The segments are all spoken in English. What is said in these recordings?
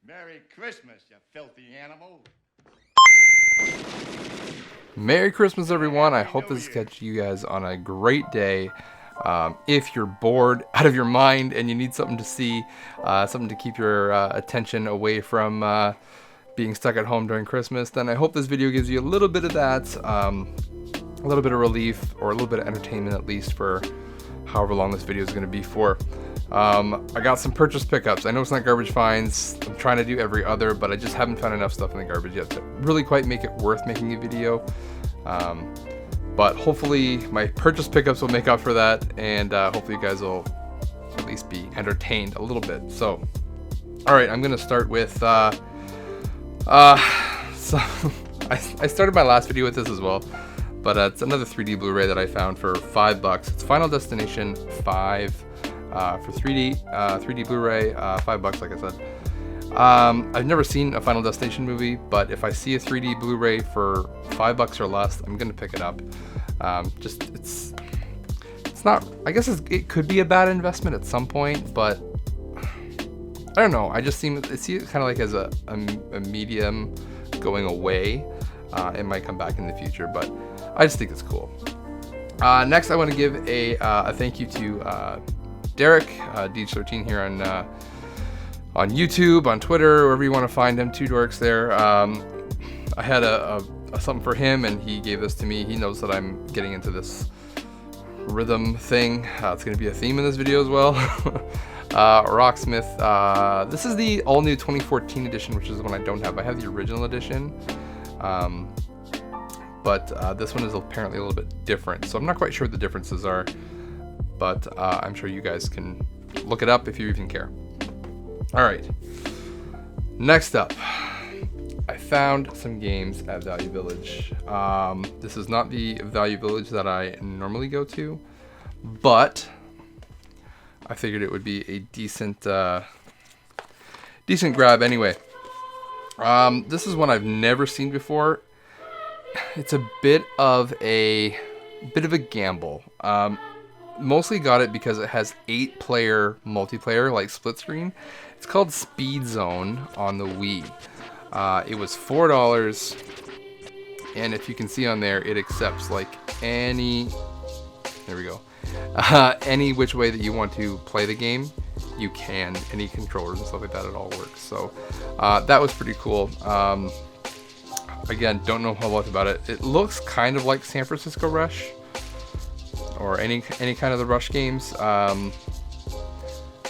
Merry Christmas, you filthy animal. Merry Christmas, everyone. I Happy hope New this Year. catches you guys on a great day. If you're bored out of your mind and you need something to see, something to keep your attention away from being stuck at home during Christmas, then I hope this video gives you a little bit of that, a little bit of relief, or a little bit of entertainment at least for however long this video is going to be for. I got some purchase pickups. I know it's not garbage finds. I'm trying to do every other, but I just haven't found enough stuff in the garbage yet to really quite make it worth making a video. But hopefully my purchase pickups will make up for that, and hopefully you guys will at least be entertained a little bit. So, alright, I'm going to start with, so I started my last video with this as well, but it's another 3D Blu-ray that I found for $5. It's Final Destination 5 for 3D Blu-ray, $5 like I said. I've never seen a Final Destination movie, but if I see a 3D Blu-ray for $5 or less, I'm gonna pick it up. It's not. I guess it could be a bad investment at some point, but I don't know. I see it kind of like as a medium going away. It might come back in the future, but I just think it's cool. Next, I want to give a thank you to Derek, Deej13 here on YouTube, on Twitter, wherever you want to find him. Two dorks there. I had a something for him, and he gave this to me. He knows that I'm getting into this rhythm thing. It's going to be a theme in this video as well. Rocksmith. This is the all-new 2014 edition, which is the one I don't have. I have the original edition. But this one is apparently a little bit different. So I'm not quite sure what the differences are, but I'm sure you guys can look it up if you even care. Alright, next up, I found some games at Value Village. This is not the Value Village that I normally go to, but I figured it would be a decent grab anyway. This is one I've never seen before. It's a bit of a gamble. Mostly got it because it has 8-player multiplayer, like split screen. It's called Speed Zone on the Wii. It was $4, and if you can see on there, it accepts like any. There we go. Any which way that you want to play the game, you can. Any controllers and stuff like that, it all works. So that was pretty cool. Again, don't know a whole lot about it. It looks kind of like San Francisco Rush, or any kind of the Rush games. I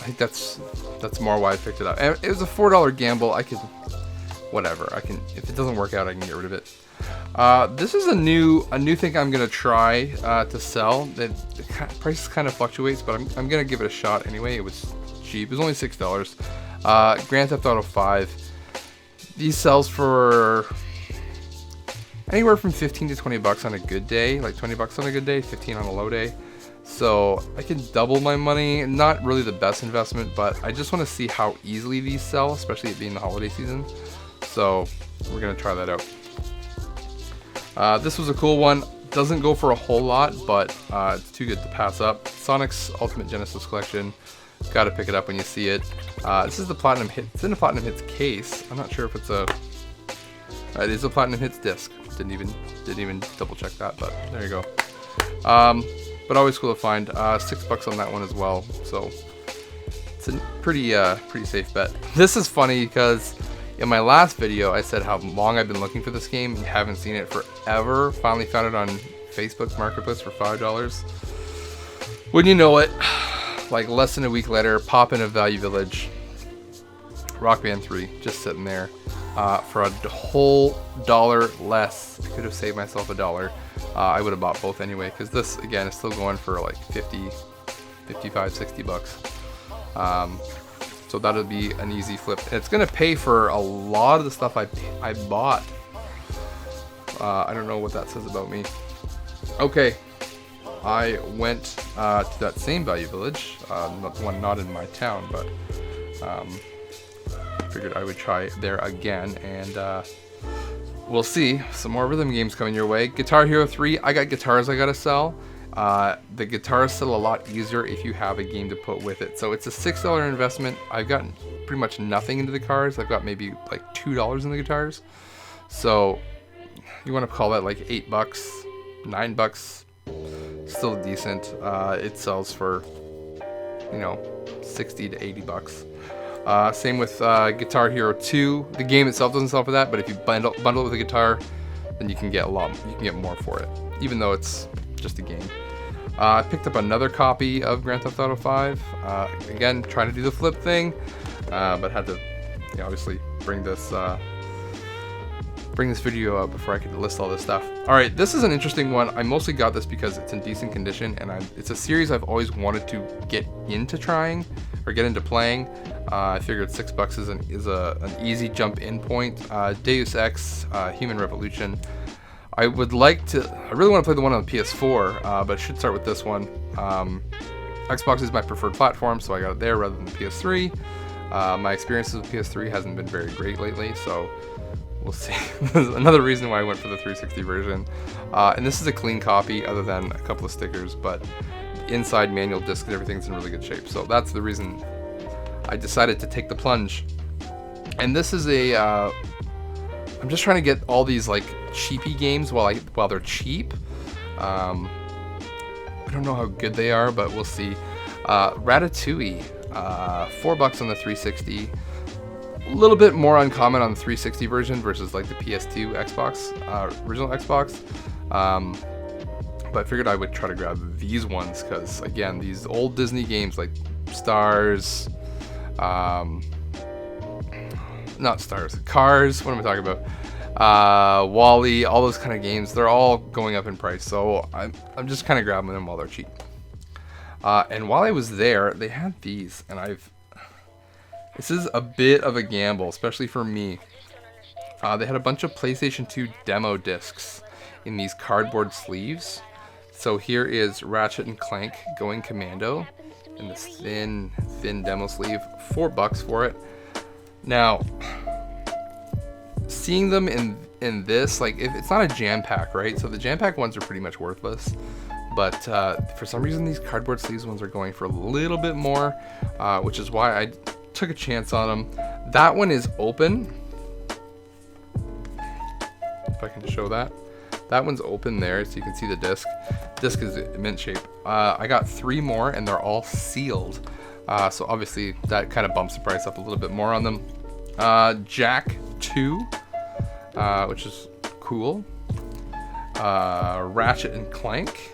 think that's more why I picked it up. And it was a $4 gamble. I could, whatever. If it doesn't work out, I can get rid of it. This is a new thing I'm gonna try to sell. The price kind of fluctuates, but I'm gonna give it a shot anyway. It was cheap. It was only $6. Grand Theft Auto 5. These sells for anywhere from 15 to 20 bucks on a good day, like 20 bucks on a good day, 15 on a low day. So I can double my money. Not really the best investment, but I just want to see how easily these sell, especially it being the holiday season. So we're gonna try that out. This was a cool one. Doesn't go for a whole lot, but it's too good to pass up. Sonic's Ultimate Genesis Collection. Got to pick it up when you see it. This is the Platinum Hit. It's in the Platinum Hits case. I'm not sure if it's a. It is a Platinum Hits disc. Didn't even double check that, but there you go. But always cool to find. $6 on that one as well. So it's a pretty safe bet. This is funny because in my last video I said how long I've been looking for this game. You haven't seen it forever. Finally found it on Facebook Marketplace for $5. When you know it, like less than a week later, pop in a Value Village. Rock Band 3 just sitting there. For a whole dollar less. I could have saved myself $1. I would have bought both anyway, because this again is still going for like 50, 55, 60 bucks. So that'll be an easy flip. And it's gonna pay for a lot of the stuff I bought. I don't know what that says about me. Okay, I went to that same Value Village, one not in my town, but figured I would try there again, and we'll see. Some more rhythm games coming your way. Guitar Hero 3, I got guitars I gotta sell. The guitar is still a lot easier if you have a game to put with it. So it's a $6 investment. I've gotten pretty much nothing into the cars. I've got maybe like $2 in the guitars. So you want to call that like $8, $9, still decent. It sells for, you know, 60 to 80 bucks. Same with Guitar Hero 2. The game itself doesn't sell for that, but if you bundle it with a guitar, then you can get more for it, even though it's just a game. I picked up another copy of Grand Theft Auto 5. Again, trying to do the flip thing, but had to, you know, obviously bring this video up before I could list all this stuff. All right, this is an interesting one. I mostly got this because it's in decent condition, and it's a series I've always wanted to get into trying or get into playing. I figured $6 is an easy jump in point. Deus Ex Human Revolution. I really want to play the one on the PS4, but should start with this one. Xbox is my preferred platform, so I got it there rather than the PS3. My experiences with PS3 hasn't been very great lately, so we'll see. There's another reason why I went for the 360 version. And this is a clean copy, other than a couple of stickers, but inside manual disc and everything's in really good shape. So that's the reason I decided to take the plunge. And this is I'm just trying to get all these like cheapy games while they're cheap. I don't know how good they are, but we'll see. Ratatouille, $4 on the 360. A little bit more uncommon on the 360 version versus like the PS2 Xbox, original Xbox. But I figured I would try to grab these ones because, again, these old Disney games like Cars, what am I talking about? Wall-E, all those kind of games, they're all going up in price. So I'm just kind of grabbing them while they're cheap. And while I was there, they had these, and this is a bit of a gamble, especially for me. They had a bunch of PlayStation 2 demo discs in these cardboard sleeves. So here is Ratchet and Clank Going Commando in this thin demo sleeve. $4 for it. Now, seeing them in this, like, it's not a jam pack, right? So the jam pack ones are pretty much worthless. But for some reason, these cardboard sleeves ones are going for a little bit more, which is why I took a chance on them. That one is open. If I can show that. That one's open there, so you can see the disc. Disc is mint shape. I got 3 more, and they're all sealed. So obviously, that kind of bumps the price up a little bit more on them. Jack 2, which is cool. Ratchet and Clank.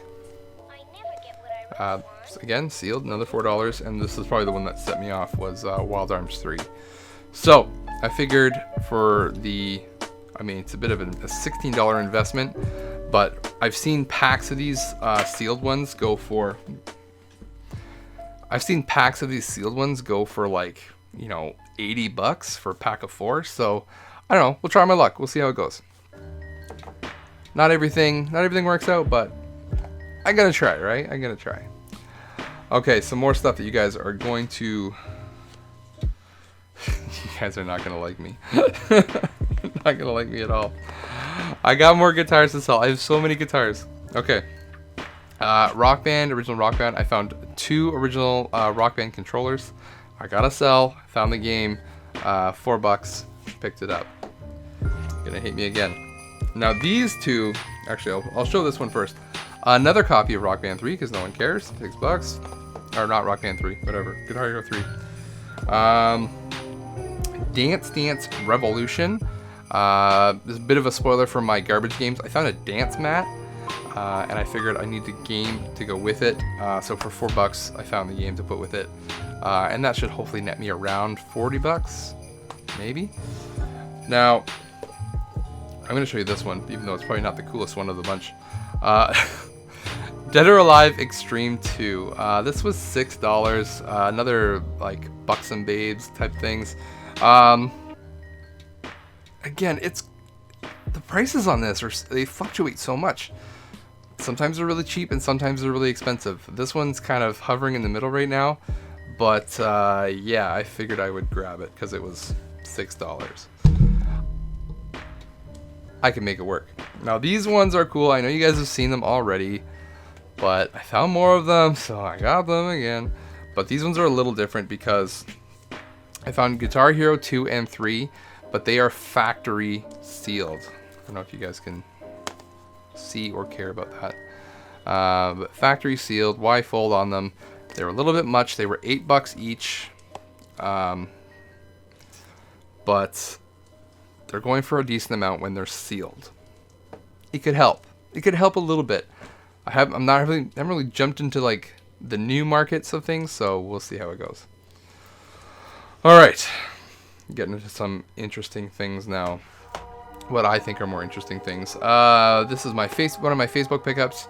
Again, sealed, another $4, and this is probably the one that set me off, was Wild Arms 3. So I figured it's a bit of a $16 investment, but I've seen packs of these sealed ones go for like, you know, $80 for a pack of 4. So I don't know, we'll try my luck. We'll see how it goes. Not everything works out, but I'm gonna try, right? I'm gonna try. Okay, some more stuff that you guys are going to... You guys are not gonna like me. Not gonna like me at all. I got more guitars to sell. I have so many guitars. Okay. Rock Band, original Rock Band. I found 2 original Rock Band controllers. I gotta sell. Found the game. $4. Picked it up. Gonna hate me again. Now these 2, actually I'll show this one first. Another copy of Rock Band 3 because no one cares. $6. Or not Rock Band 3, whatever. Guitar Hero 3. Dance Dance Revolution. This is a bit of a spoiler for my garbage games. I found a dance mat, and I figured I need the game to go with it. So for $4, I found the game to put with it, and that should hopefully net me around $40, maybe. Now, I'm going to show you this one, even though it's probably not the coolest one of the bunch. Dead or Alive Extreme 2. This was $6. Another like Bucks and Babes type things. Again, the prices on this they fluctuate so much. Sometimes they're really cheap and sometimes they're really expensive. This one's kind of hovering in the middle right now, but yeah, I figured I would grab it because it was $6. I can make it work. Now these ones are cool. I know you guys have seen them already. but I found more of them, so I got them again. But these ones are a little different because I found Guitar Hero 2 and 3, but they are factory sealed. I don't know if you guys can see or care about that. But factory sealed, Y fold on them. They were a little bit much. They were $8 each. But they're going for a decent amount when they're sealed. It could help. It could help a little bit. I haven't really jumped into like the new markets of things, so we'll see how it goes. All right, getting into some interesting things now. What I think are more interesting things. This is one of my Facebook pickups.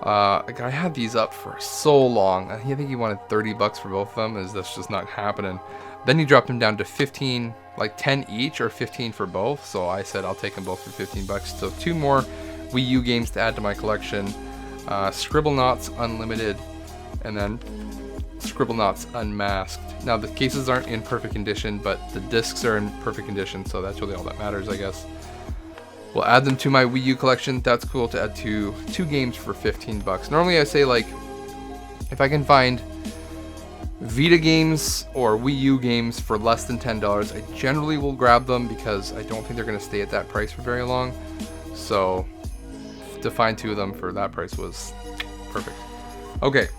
A guy had these up for so long. I think he wanted $30 for both of them. That's just not happening. Then he dropped them down to 15, like 10 each or 15 for both. So I said I'll take them both for $15. So 2 more Wii U games to add to my collection. Scribblenauts Unlimited, and then Scribblenauts Unmasked. Now the cases aren't in perfect condition, but the discs are in perfect condition, so that's really all that matters, I guess. We'll add them to my Wii U collection. That's cool to add two games for $15. Normally I say, like, if I can find Vita games or Wii U games for less than $10, I generally will grab them because I don't think they're going to stay at that price for very long. So to find 2 of them for that price was perfect. Okay,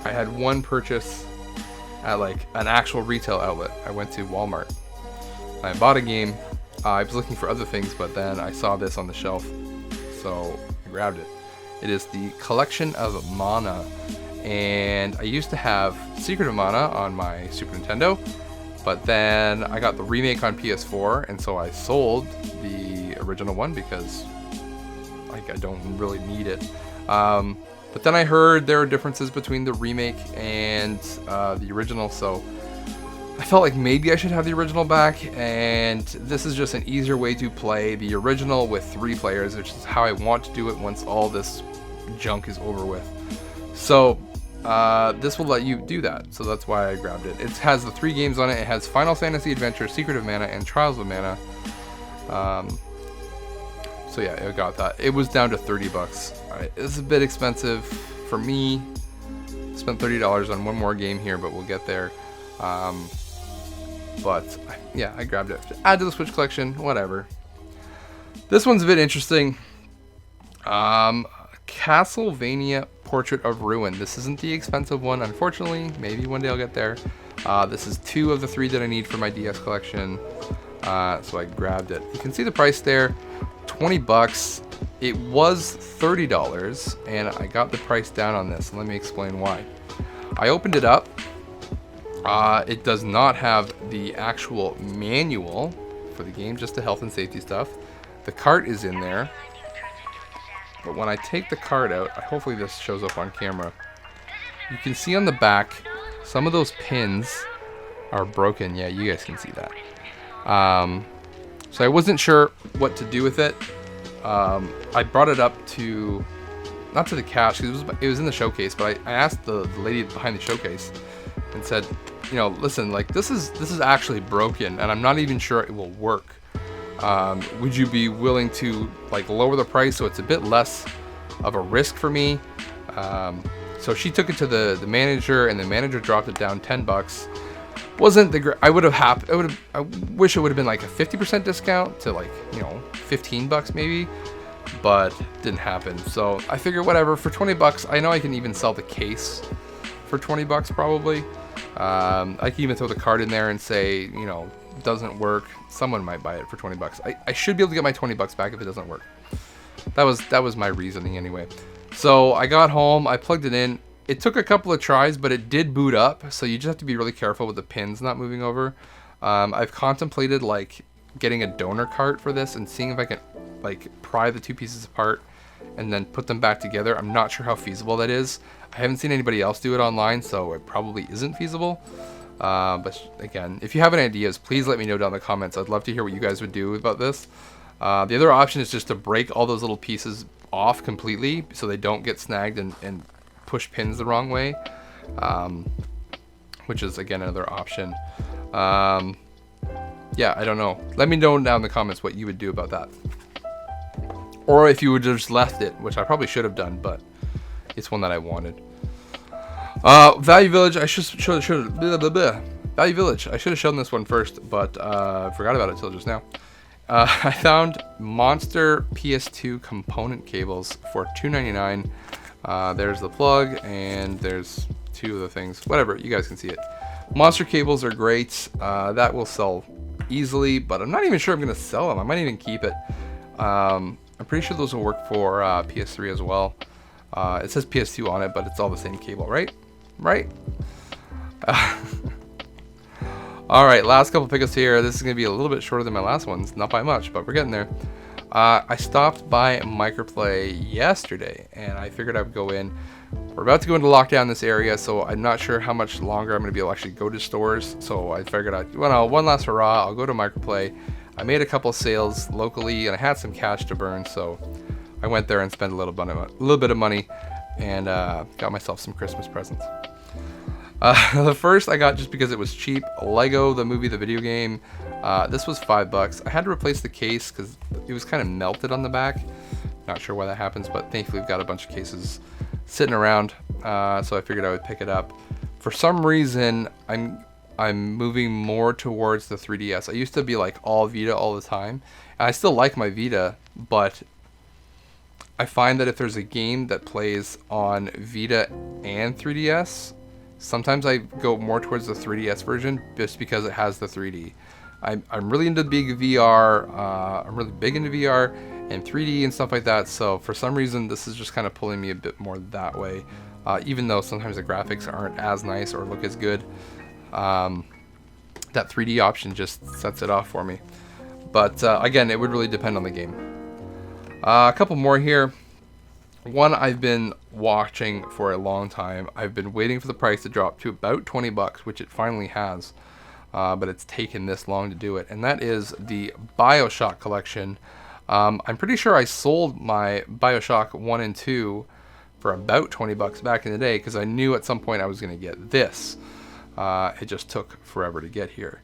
I had one purchase at like an actual retail outlet. I went to Walmart. I bought a game. I was looking for other things, but then I saw this on the shelf, so I grabbed it. It is the Collection of Mana, and I used to have Secret of Mana on my Super Nintendo, but then I got the remake on PS4, and so I sold the original one because like I don't really need it. But then I heard there are differences between the remake and the original, so I felt like maybe I should have the original back, and this is just an easier way to play the original with 3 players, which is how I want to do it once all this junk is over with. So this will let you do that, so that's why I grabbed it. It has the 3 games on it. It has Final Fantasy Adventure, Secret of Mana, and Trials of Mana. So yeah, I got that. It was down to $30. Alright, it's a bit expensive for me. Spent $30 on one more game here, but we'll get there. But yeah, I grabbed it. Add to the Switch collection, whatever. This one's a bit interesting. Castlevania Portrait of Ruin. This isn't the expensive one, unfortunately. Maybe one day I'll get there. This is 2 of the 3 that I need for my DS collection. So I grabbed it. You can see the price there, $20. It was $30, and I got the price down on this. Let me explain why. I opened it up. It does not have the actual manual for the game, just the health and safety stuff. The cart is in there, but when I take the cart out, hopefully this shows up on camera, you can see on the back some of those pins are broken. Yeah, you guys can see that. So I wasn't sure what to do with it. I brought it up to, not to the cash, because it was in the showcase, but I asked the lady behind the showcase and said, you know, listen, like this is actually broken, and I'm not even sure it will work. Would you be willing to like lower the price so it's a bit less of a risk for me? So she took it to the manager, and the manager dropped it down $10. Wasn't the I wish it would have been like a 50% discount to like, you know, $15 maybe, but didn't happen. So I figured whatever, for $20, I know I can even sell the case for $20 probably. I can even throw the card in there and say, you know, doesn't work. Someone might buy it for $20. I should be able to get my $20 back if it doesn't work. That was my reasoning anyway. So I got home, I plugged it in. It took a couple of tries, but it did boot up. So you just have to be really careful with the pins not moving over. I've contemplated like getting a donor cart for this and seeing if I can like pry the 2 pieces apart and then put them back together. I'm not sure how feasible that is. I haven't seen anybody else do it online, so it probably isn't feasible. But again, if you have any ideas, please let me know down in the comments. I'd love to hear what you guys would do about this. The other option is just to break all those little pieces off completely so they don't get snagged and push pins the wrong way, which is again another option. Yeah, I don't know. Let me know down in the comments what you would do about that. or if you would have just left it, which I probably should have done, but it's one that I wanted. Value Village, I Value Village, I should have shown this one first, but I forgot about it till just now. I found Monster PS2 component cables for $2.99. There's the plug, and there's two of the things. Whatever, you guys can see it. Monster cables are great. That will sell easily, but I'm not even sure I'm going to sell them. I might even keep it. I'm pretty sure those will work for PS3 as well. It says PS2 on it, but it's all the same cable, right? Right? Alright, last couple pickups here. This is going to be a little bit shorter than my last ones. Not by much, but we're getting there. I stopped by Microplay yesterday, and I figured I would go in. We're about to go into lockdown in this area, so I'm not sure how much longer I'm going to be able to actually go to stores. So I figured one last hurrah, I'll go to Microplay. I made a couple of sales locally, and I had some cash to burn, so I went there and spent a little bit of money, and got myself some Christmas presents. The first I got just because it was cheap, Lego the Movie, the video game. This was $5. I had to replace the case because it was kind of melted on the back. Not sure why that happens, but thankfully we've got a bunch of cases sitting around, so I figured I would pick it up. For some reason, I'm moving more towards the 3DS. I used to be like all Vita all the time, and I still like my Vita, but I find that if there's a game that plays on Vita and 3DS, sometimes I go more towards the 3DS version just because it has the 3D. I'm really into big VR. I'm really big into VR and 3D and stuff like that. So for some reason, this is just kind of pulling me a bit more that way. Even though sometimes the graphics aren't as nice or look as good, that 3D option just sets it off for me. But again, it would really depend on the game. A couple more here. One I've been watching for a long time. I've been waiting for the price to drop to about $20, which it finally has. But it's taken this long to do it. And that is the BioShock collection. I'm pretty sure I sold my BioShock 1 and 2 for about $20 back in the day because I knew at some point I was going to get this. It just took forever to get here.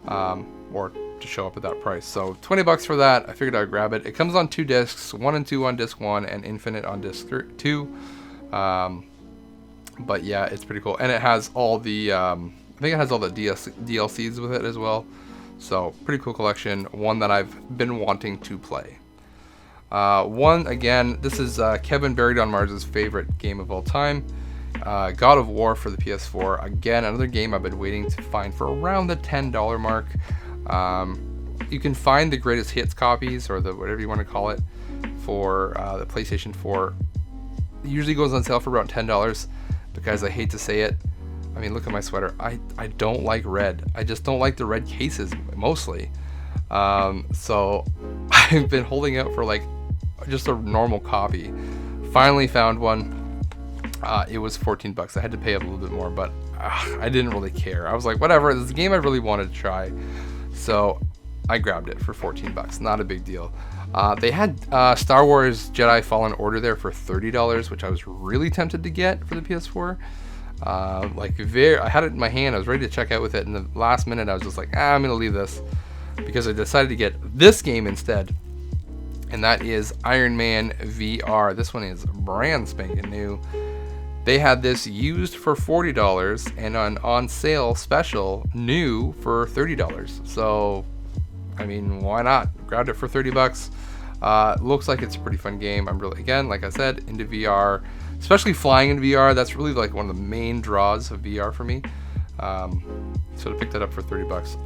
Or to show up at that price. So $20 for that. I figured I'd grab it. It comes on 2 discs, 1 and 2 on disc 1 and Infinite on disc 2. But yeah, it's pretty cool. And it has all the, I think it has all the DLCs with it as well. So pretty cool collection. One that I've been wanting to play. One, again, this is Kevin Buried on Mars' favorite game of all time. God of War for the PS4. Again, another game I've been waiting to find for around the $10 mark. You can find the greatest hits copies, or the whatever you want to call it, for the PlayStation 4. It usually goes on sale for around $10 because I hate to say it. I mean, look at my sweater. I don't like red. I just don't like the red cases mostly. So I've been holding out for like just a normal copy. Finally found one. It was $14. I had to pay up a little bit more, but I didn't really care. I was like, whatever. This is a game I really wanted to try. So I grabbed it for $14. Not a big deal. They had Star Wars Jedi Fallen Order there for $30, which I was really tempted to get for the PS4. I had it in my hand. I was ready to check out with it. In the last minute, I was just like, I'm going to leave this because I decided to get this game instead. And that is Iron Man VR. This one is brand spanking new. They had this used for $40 and on sale special new for $30. So, I mean, why not? Grabbed it for $30. Looks like it's a pretty fun game. I'm really, again, like I said, into VR, especially flying in VR. That's really like one of the main draws of VR for me. So to pick that up for $30,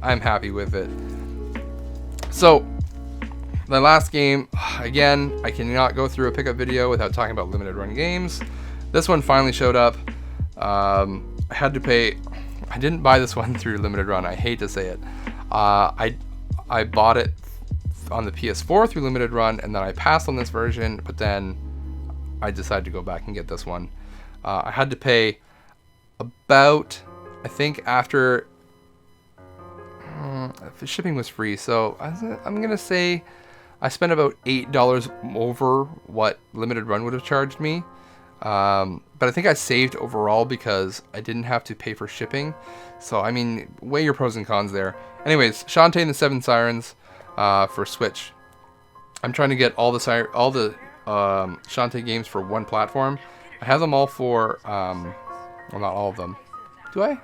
I'm happy with it. So, the last game, again, I cannot go through a pickup video without talking about limited run games. This one finally showed up. I had to pay. I didn't buy this one through limited run. I hate to say it. I bought it on the PS4 through limited run, and then I passed on this version. But then I decided to go back and get this one. I had to pay about, I think after shipping was free. So I'm gonna say I spent about $8 over what limited run would have charged me. But I think I saved overall because I didn't have to pay for shipping. So, I mean, weigh your pros and cons there. Anyways, Shantae and the Seven Sirens for Switch. I'm trying to get all the Shantae games for one platform. I have them all for, well, not all of them. Do I?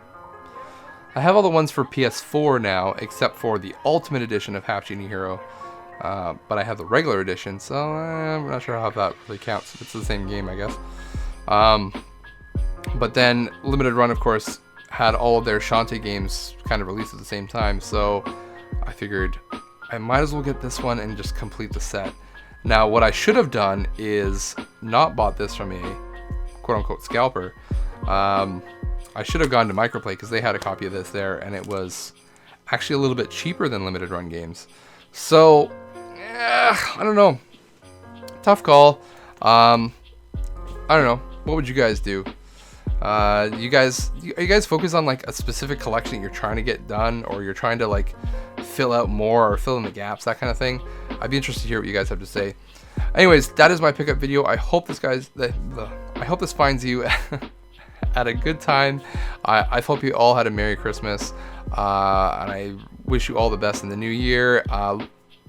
I have all the ones for PS4 now, except for the Ultimate Edition of Half Genie Hero. But I have the regular edition, so I'm not sure how that really counts. It's the same game, I guess. But then Limited Run, of course, had all of their Shantae games kind of released at the same time, so I figured I might as well get this one and just complete the set. Now, what I should have done is not bought this from a quote-unquote scalper. I should have gone to Microplay because they had a copy of this there, and it was actually a little bit cheaper than Limited Run games. So, I don't know. Tough call. I don't know. What would you guys do? Are you guys focused on like a specific collection you're trying to get done, or you're trying to like fill out more or fill in the gaps, that kind of thing? I'd be interested to hear what you guys have to say. Anyways, that is my pickup video. I hope this I hope this finds you at a good time. I hope you all had a Merry Christmas, and I wish you all the best in the new year.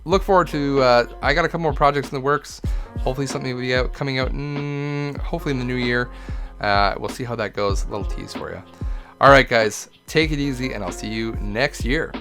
Look forward to, I got a couple more projects in the works. Hopefully something will be coming out hopefully in the new year. We'll see how that goes. A little tease for you. Alright guys, take it easy, and I'll see you next year.